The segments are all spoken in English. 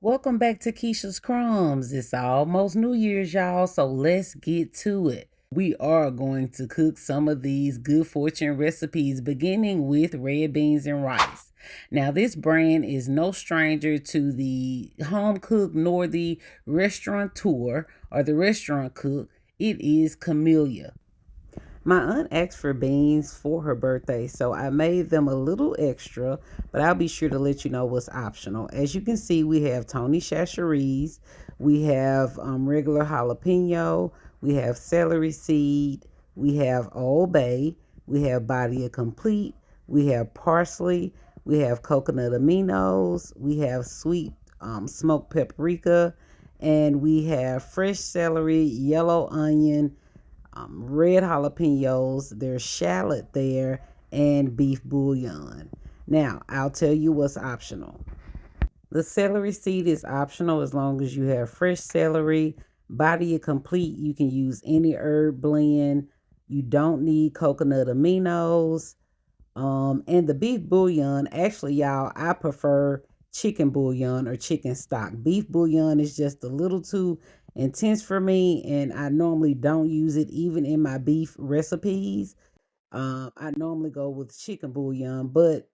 Welcome back to Keisha's Crumbs. It's almost New Year's, y'all, so let's get to it. We are going to cook some of these good fortune recipes, beginning with red beans and rice. Now, this brand is no stranger to the home cook nor the restaurateur or the restaurant cook. It is Camellia. My aunt asked for beans for her birthday, so I made them a little extra, but I'll be sure to let you know what's optional. As you can see, we have Tony Chachere's, we have regular jalapeno, we have celery seed, we have Old Bay, we have Body Complete, we have parsley, we have coconut aminos, we have sweet smoked paprika, and we have fresh celery, yellow onion, red jalapenos, there's shallot there, and beef bouillon. Now, I'll tell you what's optional. The celery seed is optional as long as you have fresh celery. Body it complete, you can use any herb blend. You don't need coconut aminos. And the beef bouillon, actually, y'all, I prefer chicken bouillon or chicken stock. Beef bouillon is just a little too intense for me, and I normally don't use it even in my beef recipes. I normally go with chicken bouillon, but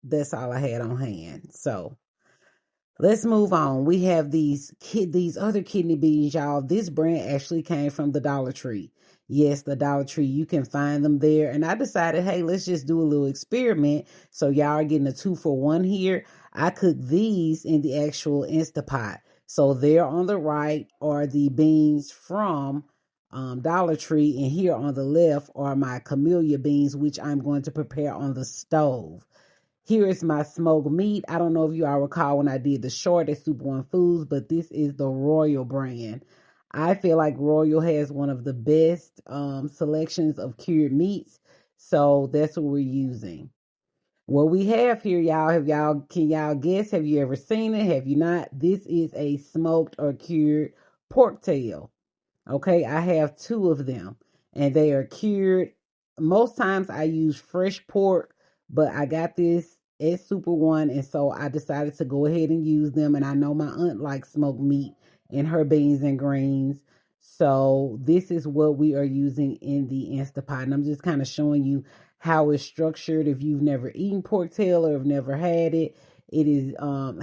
that's all I had on hand. So let's move on. We have these other kidney beans, y'all. This brand actually came from the Dollar Tree. Yes, the Dollar Tree. You can find them there. And I decided, hey, let's just do a little experiment. So y'all are getting a 2-for-1 here. I cook these in the actual Instapot. So there on the right are the beans from Dollar Tree, and here on the left are my camellia beans, which I'm going to prepare on the stove. Here is my smoked meat. I don't know if you all recall when I did the short at Super One Foods, but this is the Royal brand. I feel like Royal has one of the best selections of cured meats, so that's what we're using. What we have here, y'all, can y'all guess? Have you ever seen it? Have you not? This is a smoked or cured pork tail. Okay, I have two of them and they are cured. Most times I use fresh pork, but I got this at Super One, and so I decided to go ahead and use them. And I know my aunt likes smoked meat in her beans and greens. So this is what we are using in the Instapot. And I'm just kind of showing you how it's structured. If you've never eaten pork tail or have never had it, it is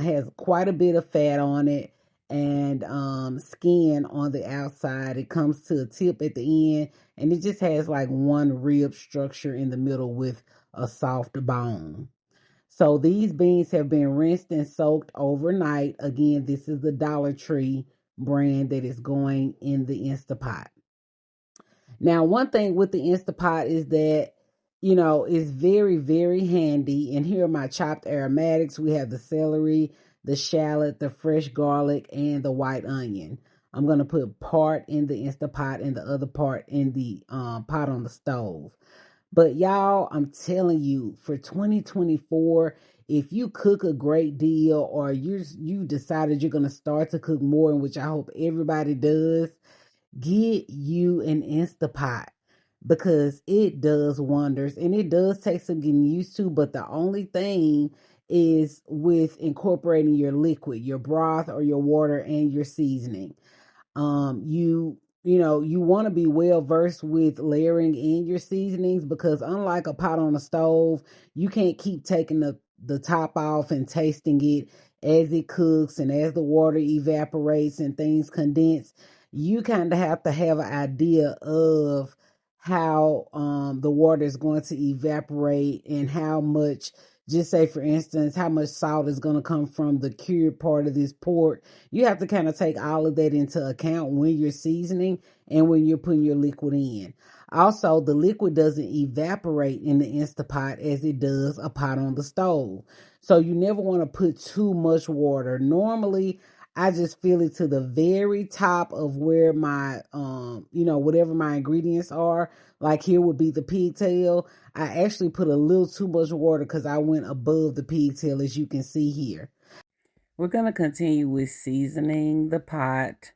has quite a bit of fat on it and skin on the outside. It comes to a tip at the end, and it just has like one rib structure in the middle with a soft bone. So these beans have been rinsed and soaked overnight. Again, this is the Dollar Tree brand that is going in the Instapot. Now, one thing with the Instapot is that, it's very, very handy. And here are my chopped aromatics. We have the celery, the shallot, the fresh garlic, and the white onion. I'm going to put part in the Instapot and the other part in the pot on the stove. But y'all, I'm telling you, for 2024, if you cook a great deal or you decided you're going to start to cook more, in which I hope everybody does, get you an Instapot because it does wonders, and it does take some getting used to. But the only thing is with incorporating your liquid, your broth or your water, and your seasoning. You want to be well versed with layering in your seasonings, because unlike a pot on a stove, you can't keep taking the top off and tasting it as it cooks and as the water evaporates and things condense. You kind of have to have an idea of how the water is going to evaporate and how much, just say for instance, how much salt is going to come from the cured part of this pork. You have to kind of take all of that into account when you're seasoning and when you're putting your liquid in. Also, the liquid doesn't evaporate in the Instapot as it does a pot on the stove. So you never want to put too much water. Normally, I just fill it to the very top of where my whatever my ingredients are. Like here would be the pigtail. I actually put a little too much water because I went above the pigtail, as you can see here. We're going to continue with seasoning the pot.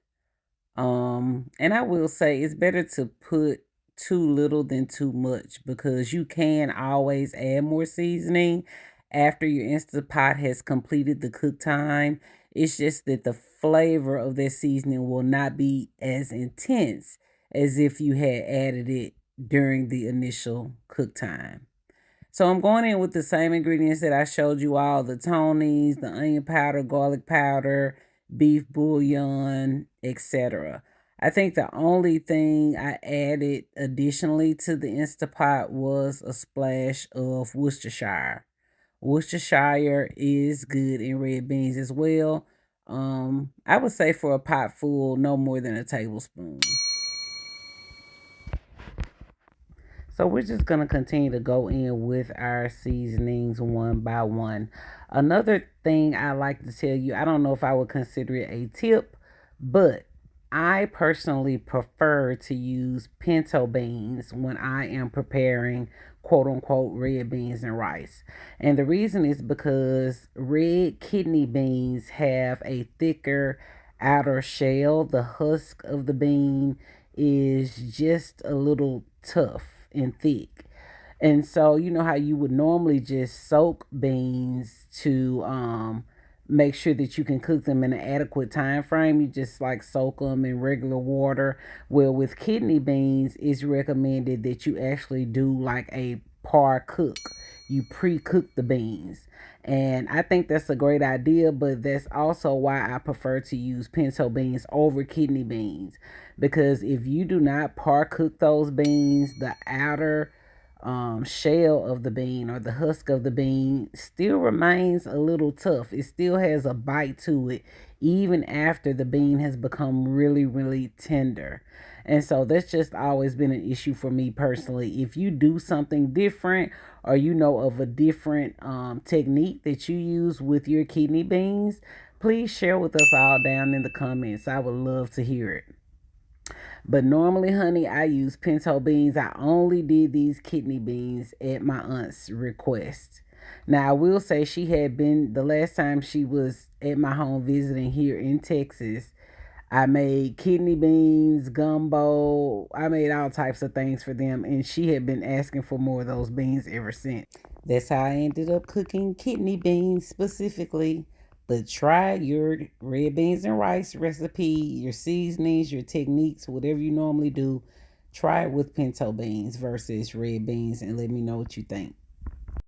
And I will say it's better to put too little than too much, because you can always add more seasoning after your Instant Pot has completed the cook time. It's just that the flavor of that seasoning will not be as intense as if you had added it during the initial cook time. So I'm going in with the same ingredients that I showed you all: the Tonys, the onion powder, garlic powder, beef bouillon, etc. I think the only thing I added additionally to the Instapot was a splash of Worcestershire. Worcestershire is good in red beans as well. I would say for a pot full, no more than a tablespoon. So we're just going to continue to go in with our seasonings one by one. Another thing I like to tell you, I don't know if I would consider it a tip, but I personally prefer to use pinto beans when I am preparing quote unquote red beans and rice. And the reason is because red kidney beans have a thicker outer shell. The husk of the bean is just a little tough and thick. And so you know how you would normally just soak beans to make sure that you can cook them in an adequate time frame. You just like soak them in regular water. Well, with kidney beans, it's recommended that you actually do like a par cook. You pre-cook the beans. And I think that's a great idea, but that's also why I prefer to use pinto beans over kidney beans. Because if you do not par cook those beans, the outer shell of the bean or the husk of the bean still remains a little tough. It still has a bite to it, even after the bean has become really, really tender. And so that's just always been an issue for me personally. If you do something different or you know of a different technique that you use with your kidney beans, please share with us all down in the comments. I would love to hear it. But normally, honey, I use pinto beans. I only did these kidney beans at my aunt's request. Now, I will say she had been, the last time she was at my home visiting here in Texas, I made kidney beans, gumbo. I made all types of things for them, and she had been asking for more of those beans ever since. That's how I ended up cooking kidney beans specifically. But try your red beans and rice recipe, your seasonings, your techniques, whatever you normally do. Try it with pinto beans versus red beans and let me know what you think.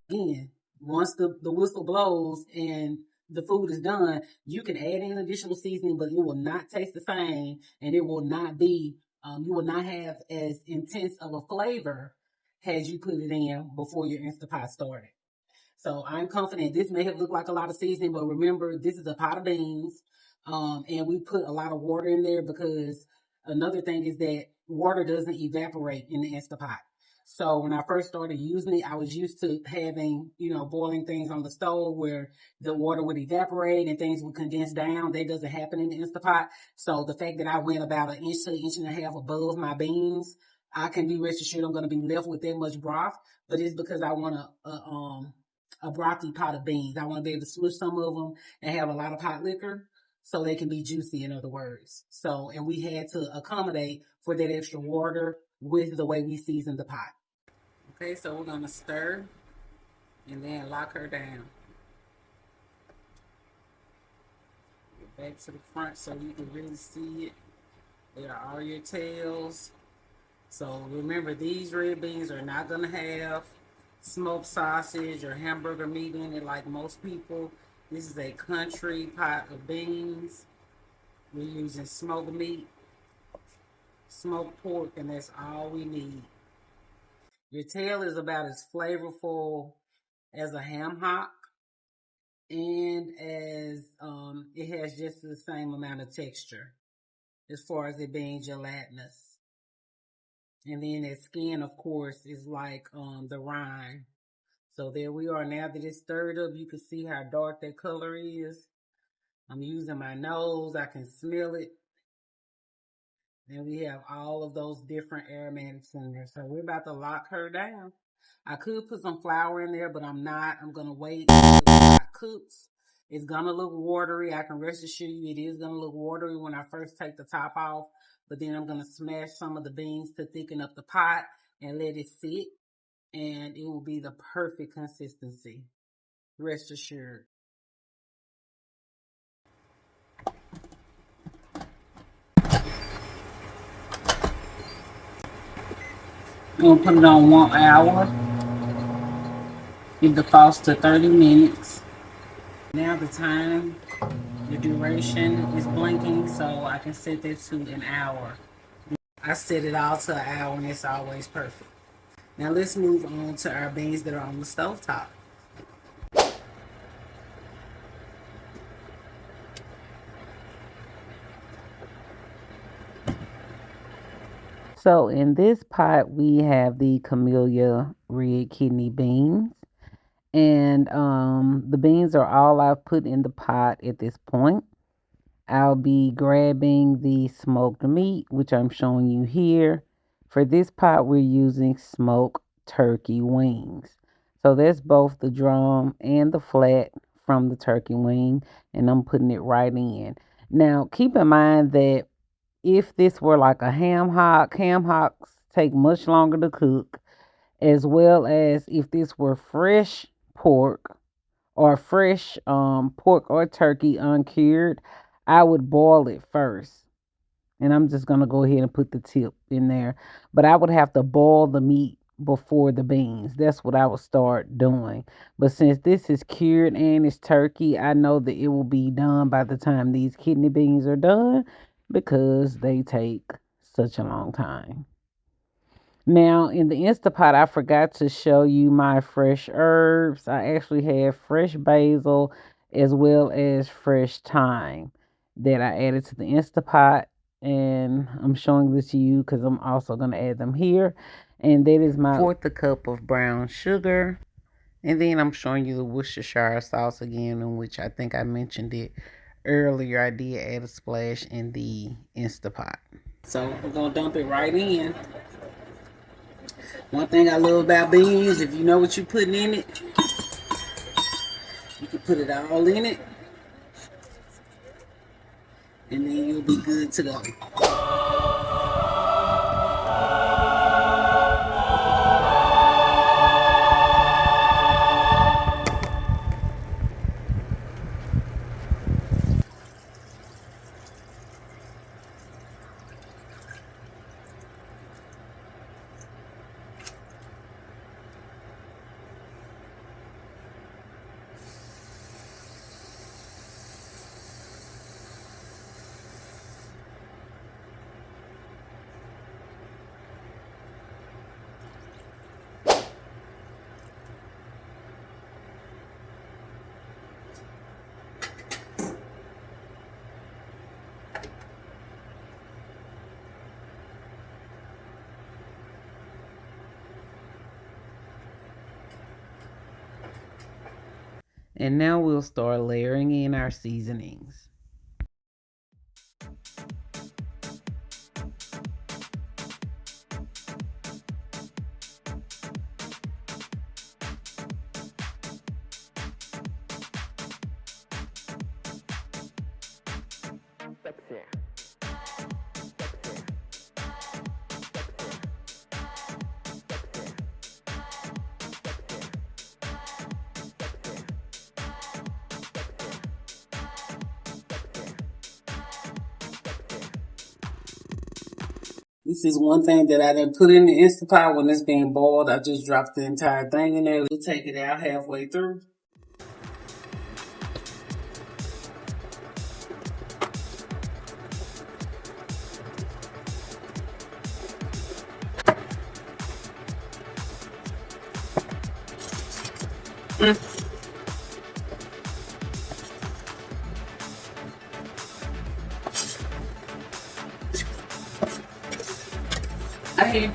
Again, once the whistle blows and the food is done, you can add in additional seasoning, but it will not taste the same and it will not be, you will not have as intense of a flavor as you put it in before your Instapot started. So I'm confident this may have looked like a lot of seasoning, but remember, this is a pot of beans. And we put a lot of water in there because another thing is that water doesn't evaporate in the Instapot. So when I first started using it, I was used to having, boiling things on the stove where the water would evaporate and things would condense down. That doesn't happen in the Instapot. So the fact that I went about an inch to an inch and a half above my beans, I can be rest assured I'm going to be left with that much broth. But it's because I want a brothy pot of beans. I want to be able to smush some of them and have a lot of pot liquor so they can be juicy, in other words. So, and we had to accommodate for that extra water with the way we seasoned the pot. Okay, so we're going to stir and then lock her down. Get back to the front so you can really see it. There are all your tails. So remember, these red beans are not going to have smoked sausage or hamburger meat in it like most people. This is a country pot of beans. We're using smoked meat, smoked pork, and that's all we need. Your tail is about as flavorful as a ham hock, and as it has just the same amount of texture as far as it being gelatinous. And then that skin, of course, is like the rind. So there we are. Now that it's stirred up, you can see how dark that color is. I'm using my nose. I can smell it. And we have all of those different aromatics in there. So we're about to lock her down. I could put some flour in there, but I'm not. I'm going to wait until the pot cooks. It's going to look watery. I can rest assure you it is going to look watery when I first take the top off. But then I'm going to smash some of the beans to thicken up the pot and let it sit. And it will be the perfect consistency. Rest assured. I'm gonna put it on 1 hour. It defaults to 30 minutes. Now the duration is blinking, so I can set that to an hour. I set it all to an hour and it's always perfect. Now let's move on to our beans that are on the stove top. So in this pot, we have the camellia red kidney beans. And the beans are all I've put in the pot at this point. I'll be grabbing the smoked meat, which I'm showing you here. For this pot, we're using smoked turkey wings. So that's both the drum and the flat from the turkey wing, and I'm putting it right in. Now, keep in mind that if this were like a ham hocks take much longer to cook, as well as if this were fresh pork or fresh pork or turkey uncured, I would boil it first. And I'm just going to go ahead and put the tip in there. But I would have to boil the meat before the beans. That's what I would start doing. But since this is cured and it's turkey, I know that it will be done by the time these kidney beans are done because they take such a long time. Now, in the Instapot, I forgot to show you my fresh herbs. I actually have fresh basil as well as fresh thyme that I added to the Instapot. And I'm showing this to you because I'm also going to add them here. And that is my fourth a cup of brown sugar. And then I'm showing you the Worcestershire sauce again, in which I think I mentioned it earlier. I did add a splash in the Instapot. So we're going to dump it right in. One thing I love about beans, if you know what you're putting in it, you can put it all in it, and then you'll be good to go. And now we'll start layering in our seasonings. This is one thing that I didn't put in the Instapot when it's being boiled. I just dropped the entire thing in there. We'll take it out halfway through. I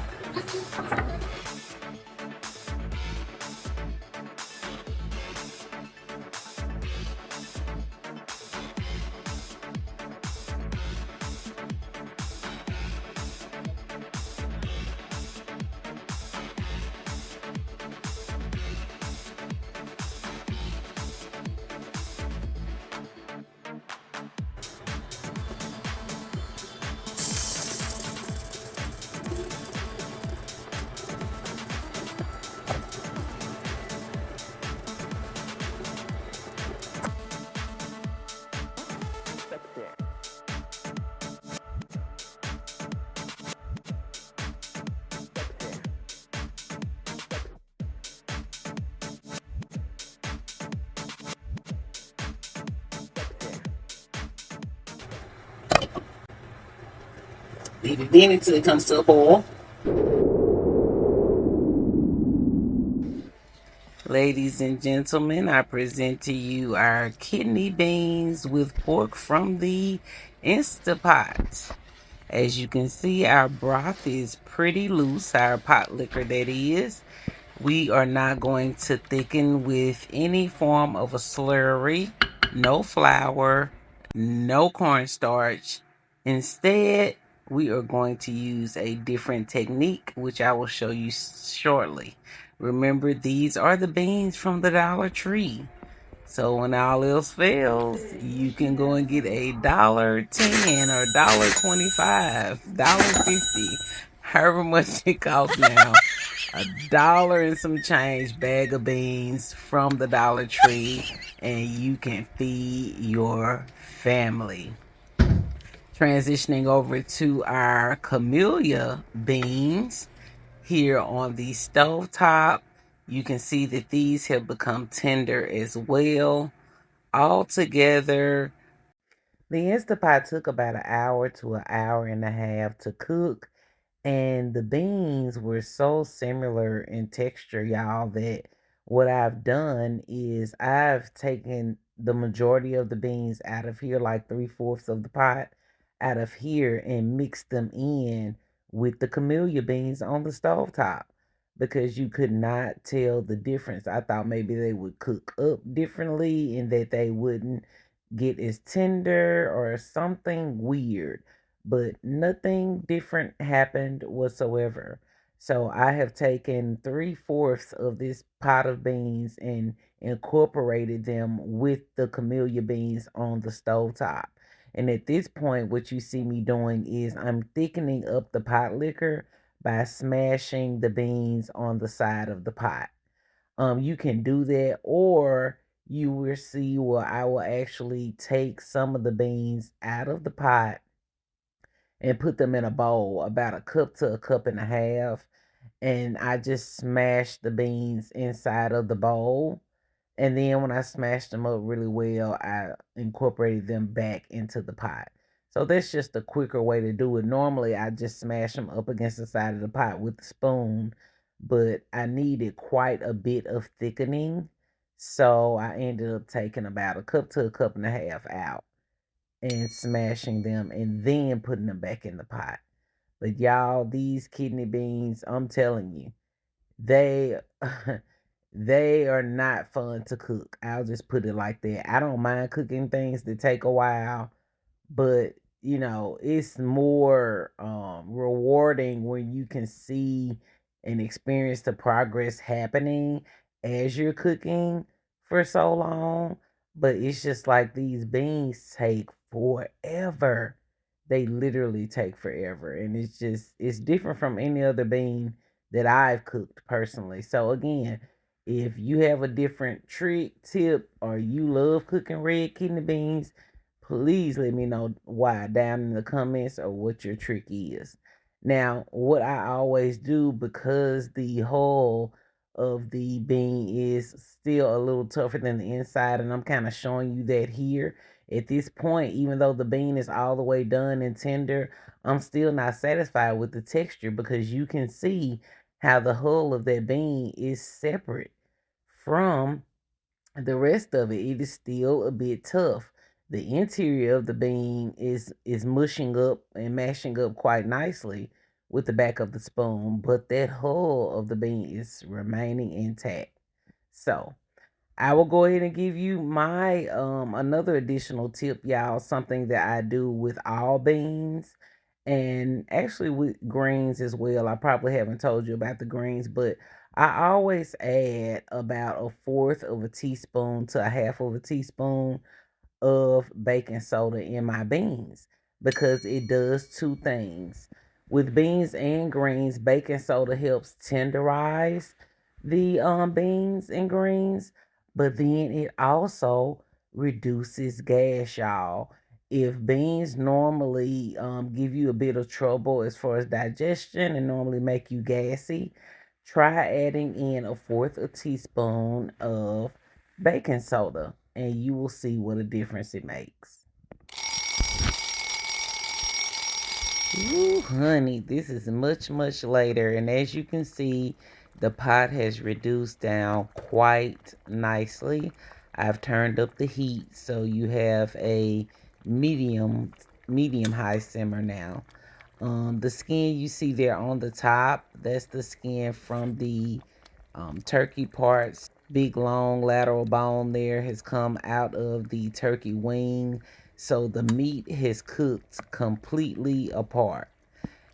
Leave it then until it comes to a boil. Ladies and gentlemen, I present to you our kidney beans with pork from the Instapot. As you can see, our broth is pretty loose, our pot liquor that is. We are not going to thicken with any form of a slurry, no flour, no cornstarch. Instead, we are going to use a different technique, which I will show you shortly. Remember, these are the beans from the Dollar Tree. So when all else fails, you can go and get $1.10 or $1.25, $1.50, however much it costs now. $1 and some change bag of beans from the Dollar Tree, and you can feed your family. Transitioning over to our camellia beans here on the stove top, you can see that these have become tender as well. All together, the Instapot took about an hour to an hour and a half to cook, and the beans were so similar in texture, y'all, that what I've done is I've taken the majority of the beans out of here, like 3/4 of the pot out of here, and mixed them in with the camellia beans on the stove top because you could not tell the difference. I thought maybe they would cook up differently and that they wouldn't get as tender or something weird, but nothing different happened whatsoever. So I have taken 3/4 of this pot of beans and incorporated them with the camellia beans on the stove top. And at this point, what you see me doing is I'm thickening up the pot liquor by smashing the beans on the side of the pot. You can do that, or you will see where I will actually take some of the beans out of the pot and put them in a bowl, about a cup to a cup and a half, and I just smash the beans inside of the bowl. And then when I smashed them up really well, I incorporated them back into the pot. So that's just a quicker way to do it. Normally, I just smash them up against the side of the pot with the spoon, but I needed quite a bit of thickening. So I ended up taking about a cup to a cup and a half out and smashing them and then putting them back in the pot. But y'all, these kidney beans, I'm telling you, they they are not fun to cook. I'll just put it like that. I don't mind cooking things that take a while, but it's more rewarding when you can see and experience the progress happening as you're cooking for so long. But it's just like these beans take forever. They literally take forever, and it's different from any other bean that I've cooked personally. So again, if you have a different trick, tip, or you love cooking red kidney beans, please let me know why down in the comments or what your trick is. Now, what I always do, because the hull of the bean is still a little tougher than the inside, and I'm kind of showing you that here. At this point, even though the bean is all the way done and tender, I'm still not satisfied with the texture because you can see how the hull of that bean is separate from the rest of it. It is still a bit tough. The interior of the bean is mushing up and mashing up quite nicely with the back of the spoon, but that hull of the bean is remaining intact. So I will go ahead and give you my another additional tip, y'all. Something that I do with all beans and actually with greens as well. I probably haven't told you about the greens, but I always add about 1/4 of a teaspoon to a half of a teaspoon of baking soda in my beans because it does two things. With beans and greens, baking soda helps tenderize the beans and greens, but then it also reduces gas, y'all. If beans normally give you a bit of trouble as far as digestion and normally make you gassy, try adding in 1/4 a teaspoon of baking soda and you will see what a difference it makes. Ooh, honey, this is much, much later. And as you can see, the pot has reduced down quite nicely. I've turned up the heat so you have a medium, medium high simmer now. The skin you see there on the top, that's the skin from the turkey parts. Big long lateral bone there has come out of the turkey wing. So the meat has cooked completely apart.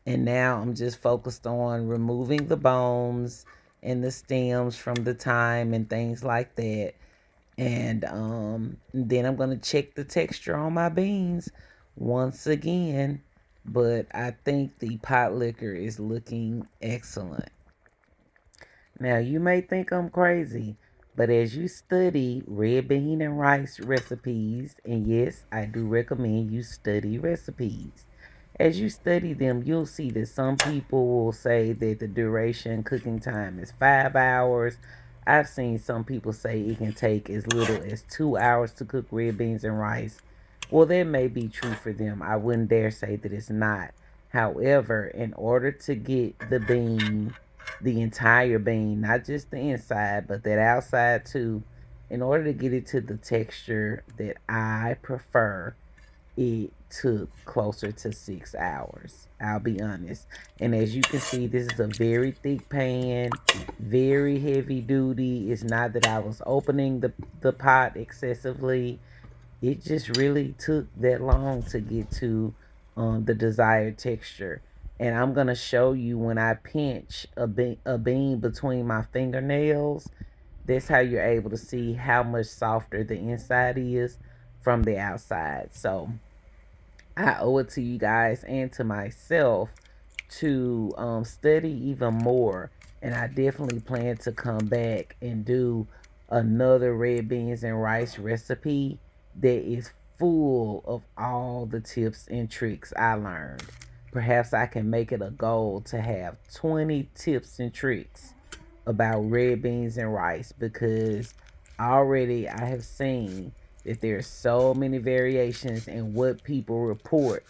And now I'm just focused on removing the bones and the stems from the thyme and things like that. And then I'm gonna check the texture on my beans once again. But I think the pot liquor is looking excellent. Now, you may think I'm crazy, but as you study red bean and rice recipes, and yes, I do recommend you study recipes. As you study them, you'll see that some people will say that the duration cooking time is 5 hours. I've seen some people say it can take as little as 2 hours to cook red beans and rice. Well, that may be true for them. I wouldn't dare say that it's not. However, in order to get the entire bean, not just the inside, but that outside too, in order to get it to the texture that I prefer, it took closer to 6 hours. I'll be honest. And as you can see, this is a very thick pan, very heavy duty. It's not that I was opening the pot excessively. It just really took that long to get to the desired texture. And I'm gonna show you when I pinch a bean between my fingernails. That's how you're able to see how much softer the inside is from the outside. So I owe it to you guys and to myself to study even more. And I definitely plan to come back and do another red beans and rice recipe that is full of all the tips and tricks I learned. Perhaps I can make it a goal to have 20 tips and tricks about red beans and rice because already I have seen that there's so many variations in what people report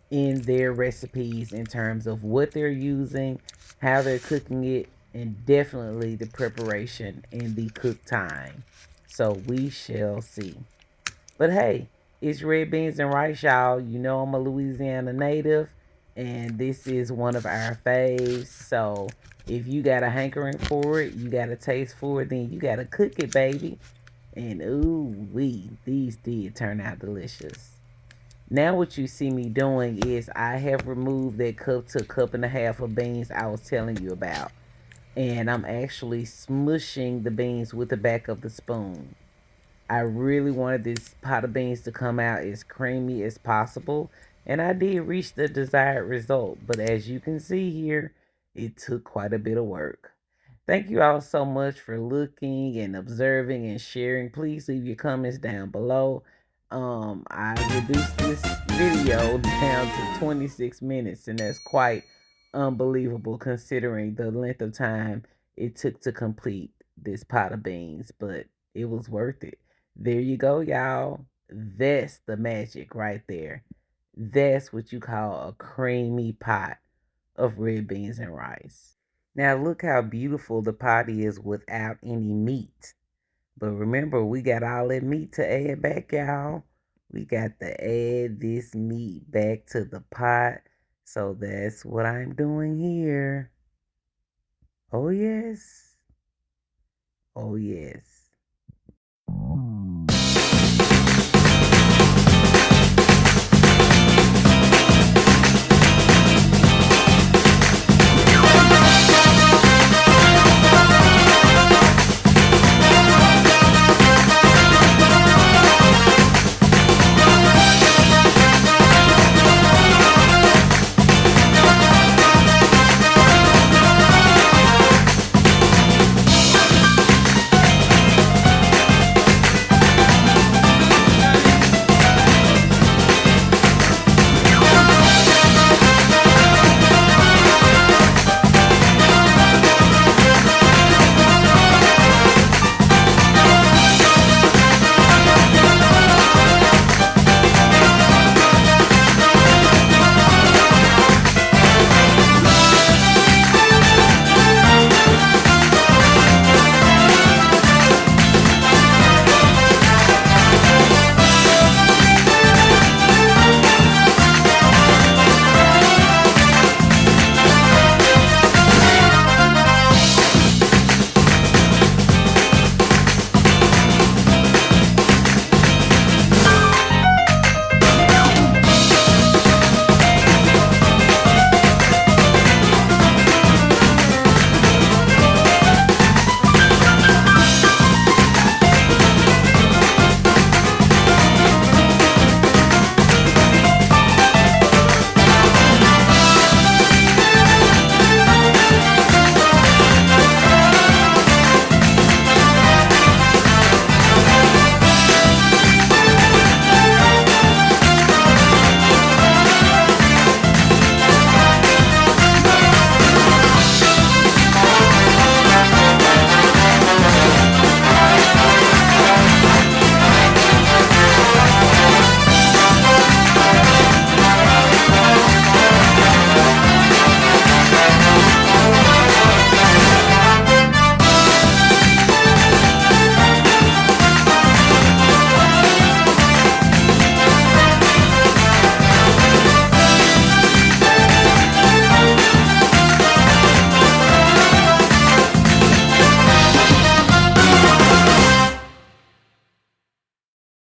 in their recipes in terms of what they're using, how they're cooking it, and definitely the preparation and the cook time. So we shall see. But hey, it's red beans and rice, y'all. You know I'm a Louisiana native, and this is one of our faves. So if you got a hankering for it, you got a taste for it, then you got to cook it, baby. And ooh wee, these did turn out delicious. Now what you see me doing is I have removed that cup to a cup and a half of beans I was telling you about. And I'm actually smushing the beans with the back of the spoon. I really wanted this pot of beans to come out as creamy as possible, and I did reach the desired result. But as you can see here, it took quite a bit of work. Thank you all so much for looking and observing and sharing. Please leave your comments down below. I reduced this video down to 26 minutes, and that's quite unbelievable considering the length of time it took to complete this pot of beans, but it was worth it. There you go, y'all. That's the magic right there. That's what you call a creamy pot of red beans and rice. Now, look how beautiful the pot is without any meat. But remember, we got all that meat to add back, y'all. We got to add this meat back to the pot. So that's what I'm doing here. Oh, yes. Oh, yes.